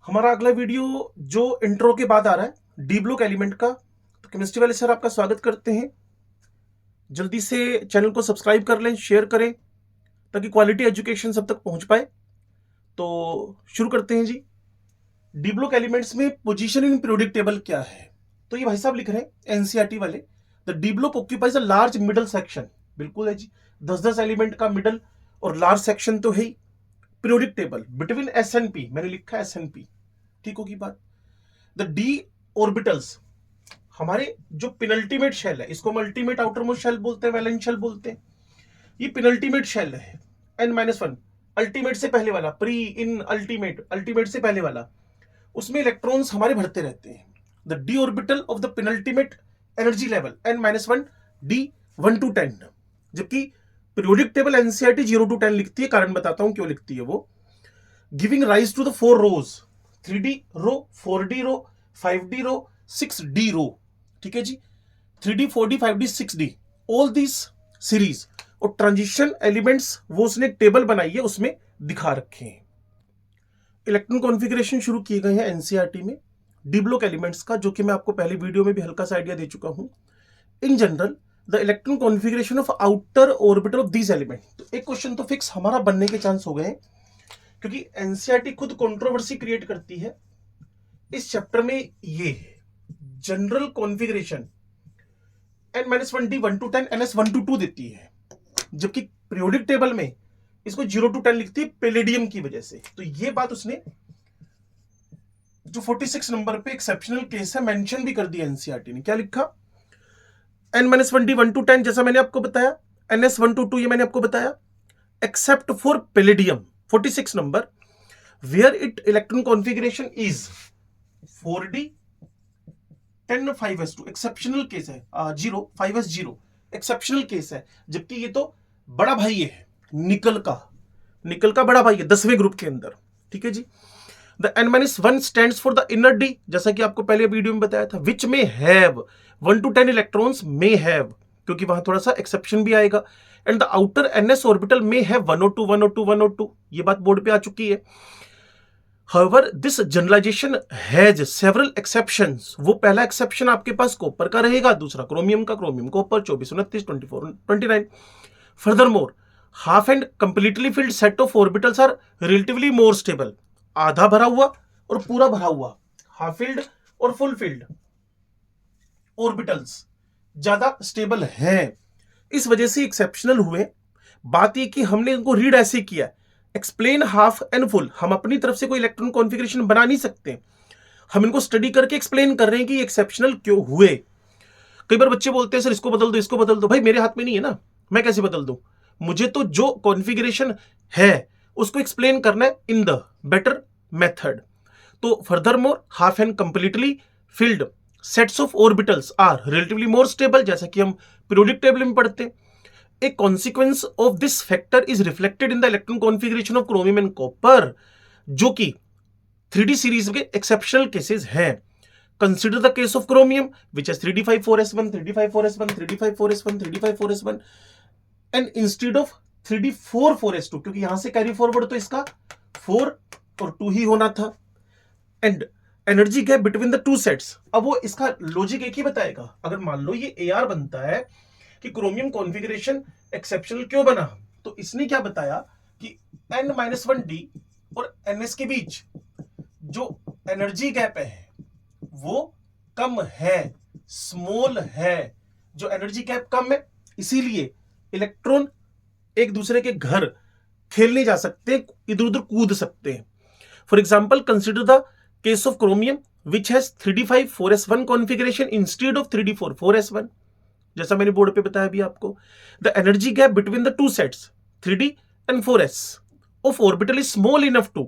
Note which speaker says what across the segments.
Speaker 1: हमारा अगला वीडियो जो इंट्रो के बाद आ रहा है डी ब्लॉक एलिमेंट का। तो केमिस्ट्री वाले सर आपका स्वागत करते हैं। जल्दी से चैनल को सब्सक्राइब कर लें, शेयर करें ताकि क्वालिटी एजुकेशन सब तक पहुंच पाए। तो शुरू करते हैं जी। डी ब्लॉक एलिमेंट्स में पोजीशन इन पीरियोडिक टेबल क्या है? तो ये भाई साहब लिख रहे हैं एनसीईआरटी वाले, the D block occupies a large middle section. बिल्कुल है जी, 10-10 एलिमेंट का मिडल और लार्ज सेक्शन तो है ही। Periodic table between S and P, मैंने लिखा है एस एंड पी, ठीक होगी बात। द डी ऑर्बिटल्स, हमारे जो पिनल्टीमेट शेल है, इसको हम अल्टीमेट आउटर मोस्ट शेल बोलते हैं, वैलेंस शेल बोलते हैं। ये पिनल्टीमेट शेल है, n-1, अल्टीमेट से पहले वाला, प्री इन अल्टीमेट, अल्टीमेट से पहले वाला, उसमें इलेक्ट्रॉन्स हमारे भरते रहते हैं। The D orbital of the penultimate energy level n-1 d 1 to 10, जबकि पीरियोडिक टेबल एनसीईआरटी 0 to 10 लिखती है। कारण बताता हूं क्यों लिखती है वो। Giving rise to the 4 rows, 3D row, 4D row, 5D row, 6D row, ठीक है जी। 3D 4D 5D 6D, all this series और ट्रांजिशन एलिमेंट्स वो उसने एक टेबल बनाई है, उसमें दिखा रखे हैं। इलेक्ट्रॉन कॉन्फ़िगरेशन शुरू किए गए हैं एनसीईआरटी में डी ब्लॉक एलिमेंट्स का, जो कि मैं आपको पहले वीडियो में भी हल्का सा आइडिया दे चुका हूं। In general the electron configuration of outer orbital of this element. तो एक क्वेश्चन तो फिक्स हमारा बनने के चांस हो गए, क्योंकि एनसीईआरटी खुद कंट्रोवर्सी क्रिएट करती है इस चैप्टर में। ये general configuration n-1 d 1 to 10 ns 1 to 2 देती है, जबकि पीरियोडिक टेबल में इसको 0 to 10 लिखती है पैलेडियम की वजह से। तो ये बात उसने जो 46 नंबर पे एक्सेप्शनल केस है मेंशन भी कर दिया एनसीईआरटी ने। क्या लिखा? n-1 d 1 to 10 जैसा मैंने आपको बताया, ns 1 to 2 ये मैंने आपको बताया, except for palladium 46 number, where it electron configuration is 4D 10 5s2, exceptional case है। 0 5s0 एक्सेप्शनल केस है, जबकि ये तो बड़ा भाई है निकल का बड़ा भाई है 10वें ग्रुप के अंदर, ठीक है जी। The n-1 stands for the inner D, जैसा कि आपको पहले वीडियो में बताया था, विच में हैव 1 to 10 इलेक्ट्रॉन्स में हैव, क्योंकि वहां थोड़ा सा एक्सेप्शन भी आएगा। And the outer ns orbital में हैव 1 or 2 1 or 2 1 or 2, ये बात बोर्ड पे आ चुकी है। However, this generalization has several exceptions। वो पहला एक्सेप्शन आपके पास कॉपर का रहेगा, दूसरा क्रोमियम का, chromium copper 24 29 24 29। Furthermore, half and completely filled set of orbitals are relatively more stable। आधा भरा हुआ और पूरा भरा हुआ, हाफ फिल्ड और फुल फिल्ड ऑर्बिटल्स ज्यादा स्टेबल हैं, इस वजह से एक्सेप्शनल हुए। बात ये कि हमने इनको रीड ऐसे किया, एक्सप्लेन हाफ एंड फुल। हम अपनी तरफ से कोई इलेक्ट्रॉन कॉन्फ़िगरेशन बना नहीं सकते, हम इनको स्टडी करके एक्सप्लेन कर रहे हैं कि एक्सेप्शनल क्यों हुए। कई बार बच्चे बोलते हैं सर इसको बदल दो, इसको बदल दो। भाई मेरे हाथ में नहीं है ना, मैं कैसे बदल दूं? मुझे तो जो कॉन्फ़िगरेशन है उसको एक्सप्लेन करना है इन द बेटर मेथड। तो furthermore half and completely filled sets of orbitals are relatively more stable, जैसा कि हम पीरियोडिक टेबल में पढ़ते हैं। A consequence of this factor is reflected in the electron configuration of chromium and copper, जो कि 3D series के exceptional cases हैं। Consider the case of chromium, which has 3d54s1, 3d54s1, 3d54s1, 3d54s1, and instead of 3d44s2, क्योंकि यहां से carry forward तो इसका 4 और 2 ही होना था। And energy gap between the two sets, अब वो इसका लॉजिक एक ही बताएगा। अगर मान लो ये AR बनता है कि क्रोमियम कॉन्फ़िगरेशन एक्सेप्शनल क्यों बना, तो इसने क्या बताया कि n-1d और ns के बीच जो एनर्जी गैप है वो कम है, स्मॉल है। जो एनर्जी गैप कम है, इसीलिए इलेक्ट्रॉन एक दूसरे के घर खेलने जा सकते, इधर उधर कूद सकते हैं। For example, consider the case of chromium which has 3d5 4s1 configuration instead of 3d4 4s1, जैसा मैंने बोर्ड पे बताया भी आपको। The energy gap between the two sets 3d and 4s of orbital is small enough to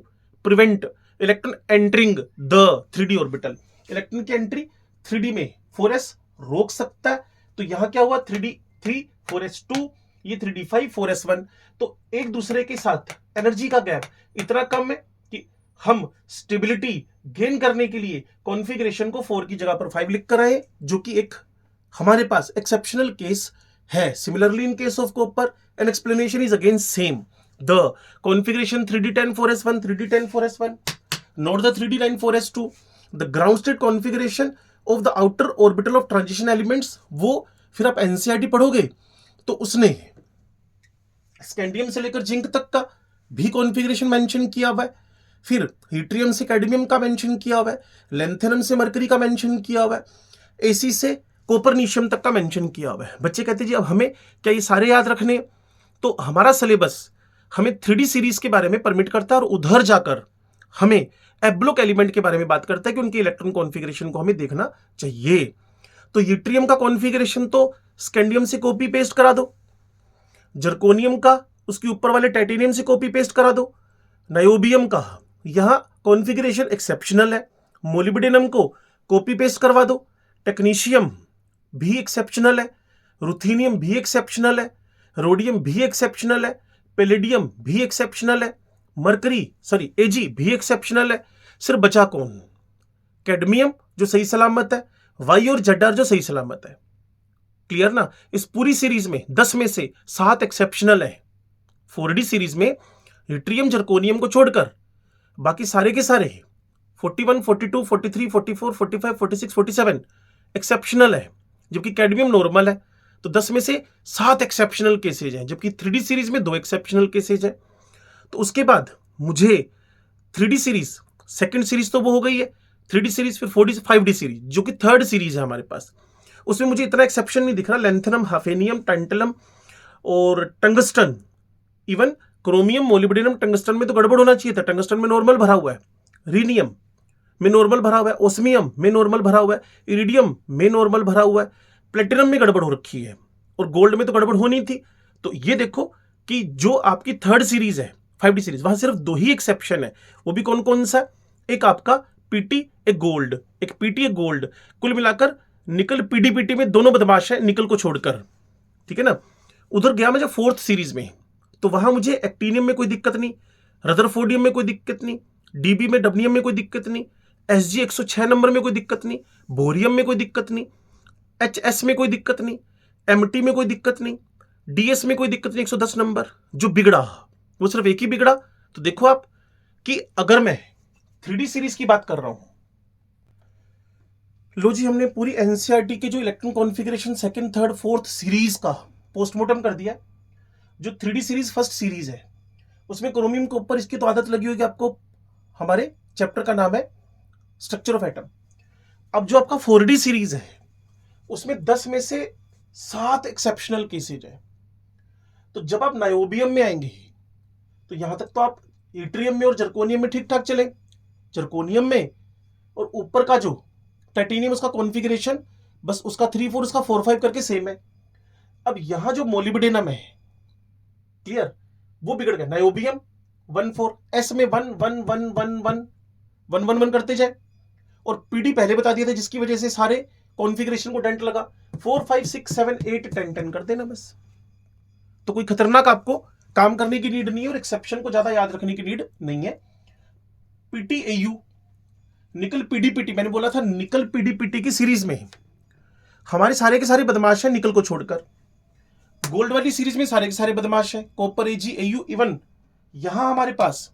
Speaker 1: prevent electron entering the 3d orbital. Electron की entry 3d में 4s रोक सकता है। तो यहां क्या हुआ, 3d3 4s2, ये 3d5 4s1। तो एक दूसरे के साथ एनर्जी का गैप इतना कम है कि हम स्टेबिलिटी गेन करने के लिए कॉन्फ़िगरेशन को 4 की जगह पर 5 लिख कर आए, जो कि एक हमारे पास एक्सेप्शनल केस है। Similarly in case of copper an explanation is again same, the configuration 3d10 4s1, 3d10 4s1, not the 3D line 4s2। The ground state configuration of the outer orbital of transition elements, वो फिर आप NCERT पढ़ोगे तो उसने scandium से लेकर zinc तक का भी कॉन्फ़िगरेशन मेंशन किया हुआ है, फिर हीट्रियम से कैडमियम का मेंशन किया हुआ है, लेंथेनम से मरकरी का मेंशन किया हुआ है, एसी से कोपरनीशियम तक का मेंशन किया हुआ है। बच्चे कहते जी अब हमें क्या ये सारे याद रखने? तो हमारा सिलेबस हमें 3D सीरीज के बारे में परमिट करता है और उधर जाकर हमें एब्लोक एलिमेंट के बारे में बात करता है कि उनके इलेक्ट्रॉन कॉन्फ़िगरेशन को हमें देखना चाहिए। तो यूट्रियम का कॉन्फ़िगरेशन तो स्कैंडियम से कॉपी पेस्ट करा दो, जर्कोनियम का उसके ऊपर वाले टाइटेनियम से कॉपी पेस्ट करा दो, नायोबियम का यहां कॉन्फ़िगरेशन एक्सेप्शनल है, मोलिब्डेनम को कॉपी पेस्ट करवा दो, टेक्नीशियम भी एक्सेप्शनल है, रुथीनियम भी एक्सेप्शनल है, रोडियम भी एक्सेप्शनल है, पैलेडियम भी एक्सेप्शनल है, एजी भी एक्सेप्शनल है। सिर्फ बचा कौन? कैडमियम जो सही सलामत है, वाई और जेडआर जो सही सलामत है। क्लियर ना? इस पूरी सीरीज में 10 में से 7 एक्सेप्शनल है। 4D सीरीज में यूट्रियम जर्कोनियम को छोड़कर बाकी सारे के सारे 41, 42, 43, 44, 45, 46, 47 एक्सेप्शनल है, जबकि कैडमियम नॉर्मल है। तो 10 में से 7 एक्सेप्शनल केसेज हैं, जबकि 3D सीरीज में 2 एक्सेप्शनल केसेज हैं। तो उसके बाद मुझे 3D सीरीज, सेकंड सीरीज तो वो हो गई है 3D सीरीज, फिर 4D 5D सीरीज जो कि थर्ड सीरीज है हमारे पास, उसमें मुझे इतना एक्सेप्शन नहीं दिख रहा। लेंथेनम, हाफेनियम, टैंटलम और tungsten, even chromium, molybdenum, tungsten में तो गड़बड़ होना चाहिए था, टंगस्टन में नॉर्मल भरा हुआ है, रीनियम में नॉर्मल भरा हुआ है, ओस्मियम में नॉर्मल भरा हुआ है, इरिडियम में नॉर्मल भरा हुआ है, प्लेटिनम में गड़बड़ हो रखी है और गोल्ड में तो गड़बड़ होनी थी। तो ये देखो कि जो आपकी थर्ड सीरीज है 5D सीरीज, वहां सिर्फ 2 ही एक्सेप्शन है। वो भी कौन कौन सा? एक आपका पीटी, एक गोल्ड, एक पीटी, एक गोल्ड। कुल मिलाकर निकल पीडीपीटी में दोनों बदमाश है निकल को छोड़कर, ठीक है ना। उधर गया मैं जब 4th सीरीज में, तो वहां मुझे एक्टिनियम में कोई दिक्कत नहीं, रदरफोर्डियम में कोई दिक्कत नहीं, डीबी में डबनियम में कोई दिक्कत नहीं, एसजी 106 नंबर में कोई दिक्कत नहीं, बोरियम में कोई दिक्कत नहीं, एचएस में कोई दिक्कत नहीं, एमटी में कोई दिक्कत नहीं, डीएस में कोई दिक्कत नहीं। 110 नंबर जो बिगड़ा वो सिर्फ एक ही बिगड़ा। तो देखो आप कि अगर मैं 3D सीरीज की बात कर रहा हूं, लो जी हमने पूरी एनसीईआरटी के जो electron configuration second, third, fourth series का पोस्टमार्टम कर दिया। जो 3D सीरीज फर्स्ट सीरीज है उसमें क्रोमियम के ऊपर इसकी तो आदत लगी होगी आपको, हमारे चैप्टर का नाम है स्ट्रक्चर ऑफ एटम। अब जो आपका 4D सीरीज है उसमें 10 में से 7 एक्सेप्शनल केसेज है। तो जब आप नायोबियम में आएंगे तो यहां तक तो आप यूट्रियम में और जर्कोनियम में ठीक ठाक चले, जर्कोनियम में और ऊपर का जो टाइटेनियम उसका कॉन्फ़िगरेशन बस उसका 3, 4 उसका 4, 5 करके सेम है। अब यहां जो मोलिब्डेनम है, क्लियर, वो बिगड़ गया। नायोबियम 1, 4, एस में 1, 1, 1, 1, 1, 1, 1, 1 करते जाए, और पीडी पहले बता दिया था जिसकी वजह से सारे कॉन्फ़िगरेशन को डेंट लगा। 4, 5, 6, 7, 8, 10, 10 कर देना बस। तो कोई खतरनाक आपको काम करने की नीड नहीं है और एक्सेप्शन को ज्यादा याद रखने की नीड नहीं है। पीटीएयू, निकल पीडीपीटी, मैंने बोला था निकल पीडीपीटी की सीरीज में हमारे सारे के सारे बदमाश हैं निकल को छोड़कर। गोल्ड वाली सीरीज में सारे के सारे बदमाश हैं, कॉपर, एजी, एयू। इवन यहां हमारे पास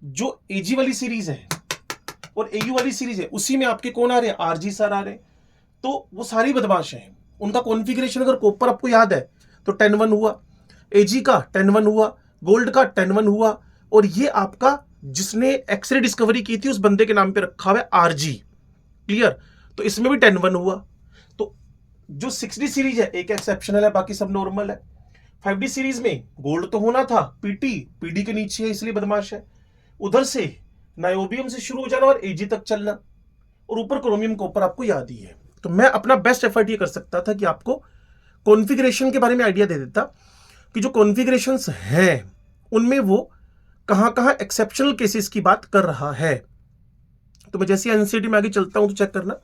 Speaker 1: जो एजी वाली सीरीज है और एयू वाली सीरीज है उसी में आपके कौन आ रहे हैं? आरजी सर आ रहे हैं। तो वो सारी बदमाश हैं। उनका कॉन्फ़िगरेशन अगर कॉपर आपको याद है तो 10-1 हुआ, एजी का 10-1 हुआ, गोल्ड का 10-1 हुआ, और ये आपका जिसने एक्सरे डिस्कवरी की थी उस बंदे के नाम पे रखा हुआ है आरजी। क्लियर? तो इसमें भी 10-1 हुआ। तो जो 6D सीरीज है एक एक्सेप्शनल है, बाकी सब नॉर्मल है। 5D सीरीज में गोल्ड तो होना था, पीडी के नीचे है इसलिए बदमाश है। उधर से नायोबियम से शुरू हो जाना और एजी तक चलना, और ऊपर क्रोमियम के ऊपर आपको याद ही है। तो मैं अपना बेस्ट एफर्ट ये कर सकता था कि आपको कॉन्फ़िगरेशन के बारे में आइडिया दे देता कि जो कॉन्फ़िगरेशंस हैं उनमें वो कहां एक्सेप्शनल केसेस की बात कर रहा है। तो मैं जैसे एनसीईआरटी में आगे चलता हूं तो चेक करना।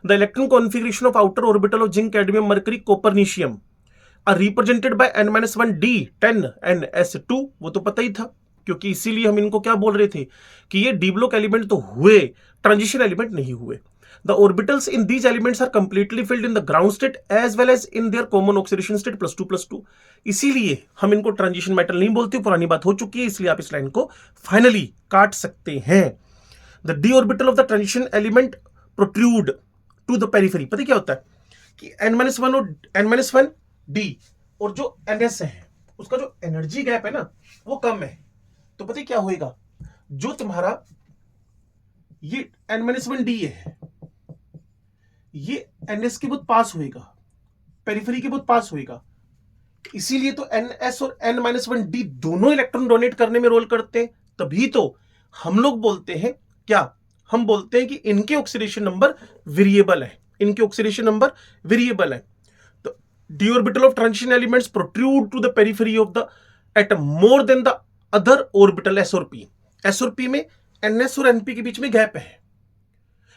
Speaker 1: The electron configuration of outer orbital of zinc, cadmium, mercury, copernicium are represented by n-1d10ns2। वो तो पता ही था, क्योंकि इसीलिए हम इनको क्या बोल रहे थे कि ये डी ब्लॉक एलिमेंट तो हुए, ट्रांजिशन एलिमेंट नहीं हुए। The orbitals in these elements are completely filled in the ground state as well as in their common oxidation state +2+2। इसीलिए हम इनको ट्रांजिशन मेटल नहीं बोलते, पुरानी बात हो चुकी है, इसलिए आप इस लाइन को फाइनली काट सकते हैं। The D orbital of the transition element protrude to the periphery. पता क्या होता है कि n-1 और n-1 d और जो ns है उसका जो एनर्जी गैप है ना वो कम है। तो पता क्या होएगा, जो तुम्हारा ये n-1 d है ये ns के बहुत पास होएगा, पेरिफेरी के बहुत पास होएगा। इसीलिए तो ns और n-1 d दोनों इलेक्ट्रॉन डोनेट करने में रोल करते हैं। तभी तो हम लोग बोलते हैं क्या, हम बोलते हैं कि इनके ऑक्सीडेशन नंबर वेरिएबल है, इनके ऑक्सीडेशन नंबर वेरिएबल है। तो d orbital of transition elements protrude to the periphery of the atom more than the other orbital s और p। s और p में ns और np के बीच में गैप है,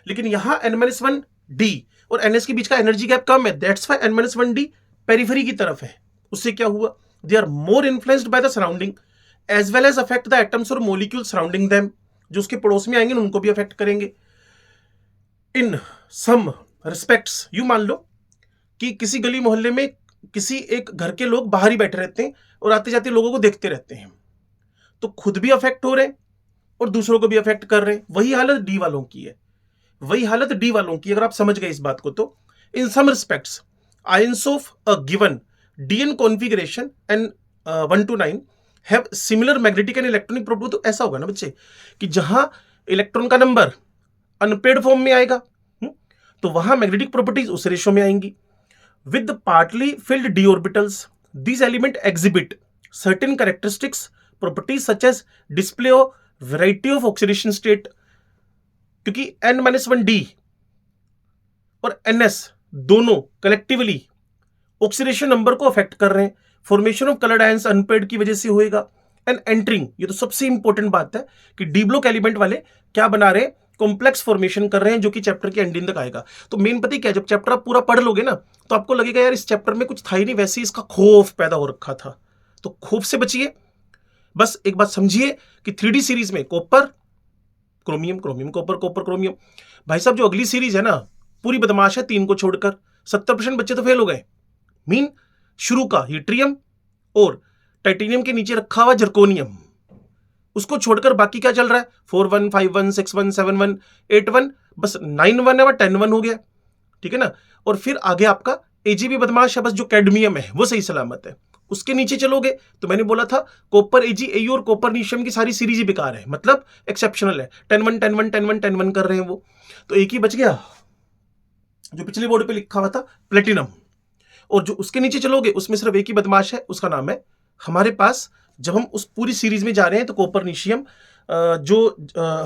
Speaker 1: लेकिन यहां n-1 d और ns के बीच का एनर्जी गैप कम है। That's why n-1 d periphery की तरफ है। उससे क्या हुआ, they are more influenced by the surrounding as well as affect the atoms और मोलिक्यूल सराउंडिंग देम। जो उसके पड़ोस में आएंगे उनको भी अफेक्ट करेंगे। इन सम रिस्पेक्ट्स, यू मान लो कि किसी गली मोहल्ले में किसी एक घर के लोग बाहर ही बैठे रहते हैं और आते जाते लोगों को देखते रहते हैं, तो खुद भी अफेक्ट हो रहे हैं और दूसरों को भी अफेक्ट कर रहे हैं। वही हालत डी वालों की है, वही हालत डी वालों की। अगर आप समझ गए इस बात को तो in some respects ions of a given DN configuration and 1 to 9 have similar magnetic and electronic property. तो ऐसा होगा ना बच्चे कि जहां इलेक्ट्रॉन का नंबर अनपेड फॉर्म में आएगा तो वहां मैग्नेटिक प्रॉपर्टीज उस रेशो में आएंगी। With partly filled d orbitals this element exhibit certain characteristics properties such as display of variety of oxidation state. क्योंकि n-1 d और ns दोनों कलेक्टिवली ऑक्सीडेशन नंबर को अफेक्ट कर रहे हैं। Formation of coloured ions unpaired की वजह से होएगा। एंड एंटरिंग, ये तो सबसे इंपॉर्टेंट बात है कि डी ब्लॉक एलिमेंट वाले क्या बना रहे हैं, कॉम्प्लेक्स फॉर्मेशन कर रहे हैं, जो कि चैप्टर के एंडिंग तक आएगा। तो मेन पता क्या, जब चैप्टर आप पूरा पढ़ लोगे ना तो आपको लगेगा यार इस चैप्टर में कुछ था ही नहीं, वैसे ही इसका खौफ पैदा हो रखा था। तो खौफ से बचिए। बस एक बात समझिए कि 3D सीरीज में copper chromium, chromium copper, copper chromium. भाई साहब जो अगली सीरीज है ना पूरी बदमाश है, 3 को छोड़कर। 70% बच्चे तो फेल हो गए। मीन शुरू का हीट्रियम और टाइटेनियम के नीचे रखा हुआ जर्कोनियम, उसको छोड़कर बाकी क्या चल रहा है, 4-1, 5-1, 6-1, 7-1, 8-1, बस 9-1 है वह 10-1 हो गया। ठीक है ना। और फिर आगे आपका एजीबी बदमाश है, बस जो कैडमियम है वो सही सलामत है। उसके नीचे चलोगे तो मैंने बोला था कॉपर एजी एयू और कॉपर नीशियम की सारी सीरीज ही बेकार है, मतलब एक्सेप्शनल है। 10-1, 10-1, 10-1, 10-1 कर रहे हैं वो। तो एक ही बच गया जो पिछले बोर्ड पे लिखा हुआ था प्लेटिनम। और जो उसके नीचे चलोगे उसमें सिर्फ एक ही बदमाश है, उसका नाम है हमारे पास, जब हम उस पूरी सीरीज में जा रहे हैं तो कॉपर नीशियम जो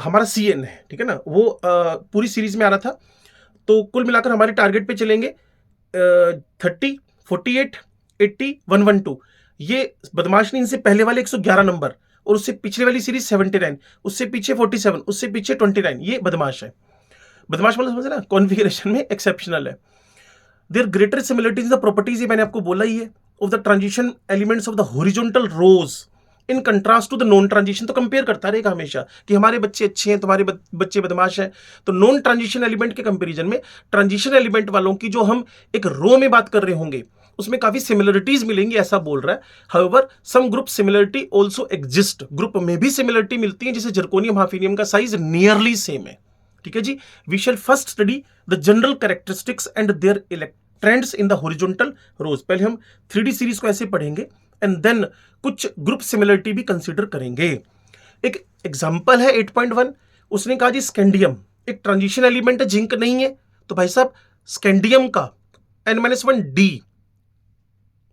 Speaker 1: हमारा CN है, ठीक है ना, वो पूरी सीरीज में आ रहा था। तो कुल मिलाकर हमारे टारगेट पे चलेंगे 30, 48, 80, 112। ये बदमाश ने इनसे पहले वाले 111 नंबर और उससे पिछले वाली सीरीज 79, उससे पीछे 47, उससे पीछे 29, ये बदमाश है। बदमाश मतलब समझ ना, कॉन्फ़िगरेशन में एक्सेप्शनल है। There greater similarities in the properties, ये मैंने आपको बोला ही है, of the transition elements of the horizontal rows in contrast to the non transition. तो कंपेयर करता रहेगा हमेशा कि हमारे बच्चे अच्छे हैं, तुम्हारे बच्चे बदमाश हैं। तो नॉन ट्रांजिशन एलिमेंट के कंपैरिजन में ट्रांजिशन एलिमेंट वालों की जो हम एक रो में बात कर रहे होंगे उसमें काफी सिमिलरिटीज मिलेंगी, ऐसा बोल रहा है। However some group similarity also exist, group में भी सिमिलरिटी मिलती है, जैसे जर्कोनियम हाफिनियम का साइज नियरली सेम है। ठीक है जी। We shall first study the general characteristics and their trends in the horizontal rows. पहले हम 3D सीरीज को ऐसे पढ़ेंगे एंड देन कुछ ग्रुप सिमिलरिटी भी कंसीडर करेंगे। एक एग्जांपल है 8.1, उसने कहा जी स्कैंडियम एक ट्रांजिशन एलिमेंट है, जिंक नहीं है। तो भाई साहब स्कैंडियम का n-1 d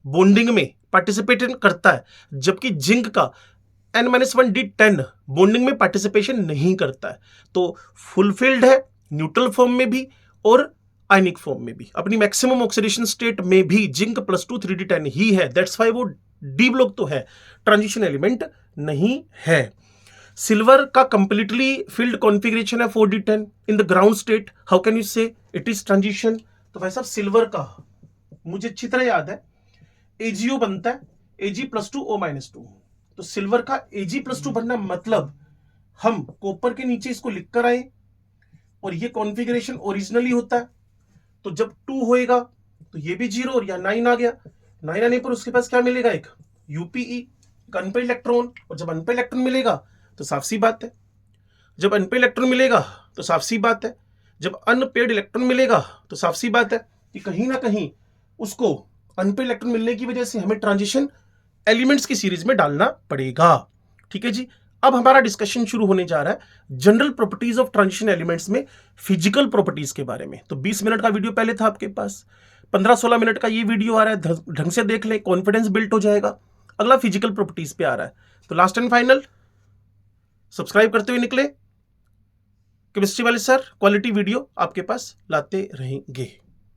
Speaker 1: बॉन्डिंग में पार्टिसिपेट करता है, जबकि जिंक का n-1 d 10 बॉन्डिंग में पार्टिसिपेशन नहीं करता है। तो फुलफिल्ड है न्यूट्रल फॉर्म में भी और आयनिक फॉर्म में भी। अपनी मैक्सिमम ऑक्सीडेशन स्टेट में भी जिंक +2 3d10 ही है। दैट्स वाई वो डी ब्लॉक तो है, ट्रांजिशन एलिमेंट नहीं है। सिल्वर का कंप्लीटली फिल्ड कॉन्फ़िगरेशन है 4d10 in the ground state. How can you से इट इज ट्रांजिशन? तो भाई साहब सिल्वर का मुझे अच्छी तरह याद है AgO बनता है Ag+2 O-2। तो सिल्वर का Ag+2 बनना मतलब हम कॉपर के नीचे इसको लिखकर आए और ये कॉन्फ़िगरेशन ओरिजिनली होता है। तो जब 2 होएगा तो ये भी 0 और या 9 आ गया। 9 आने पर उसके पास क्या मिलेगा, एक UPE, अनपेड इलेक्ट्रॉन। और जब अनपेड इलेक्ट्रॉन मिलेगा तो साफ सी बात है जब अनपेड इलेक्ट्रॉन मिलेगा तो साफ सी बात है, जब अनपेड इलेक्ट्रॉन मिलेगा तो साफ सी बात है कि कहीं ना कहीं उसको अनपेड इलेक्ट्रॉन मिलने की वजह से हमें ट्रांजिशन एलिमेंट्स की सीरीज में डालना पड़ेगा। ठीक है जी। अब हमारा डिस्कशन शुरू होने जा रहा है general properties of transition elements में फिजिकल प्रॉपर्टीज के बारे में। तो 20 मिनट का वीडियो पहले था आपके पास, 15-16 मिनट का ये वीडियो आ रहा है, ढंग से देख ले, कॉन्फिडेंस बिल्ड हो जाएगा। अगला फिजिकल प्रॉपर्टीज पे आ रहा है, तो लास्ट एंड फाइनल सब्सक्राइब करते हुए निकले। केमिस्ट्री वाले सर क्वालिटी वीडियो आपके पास लाते रहेंगे।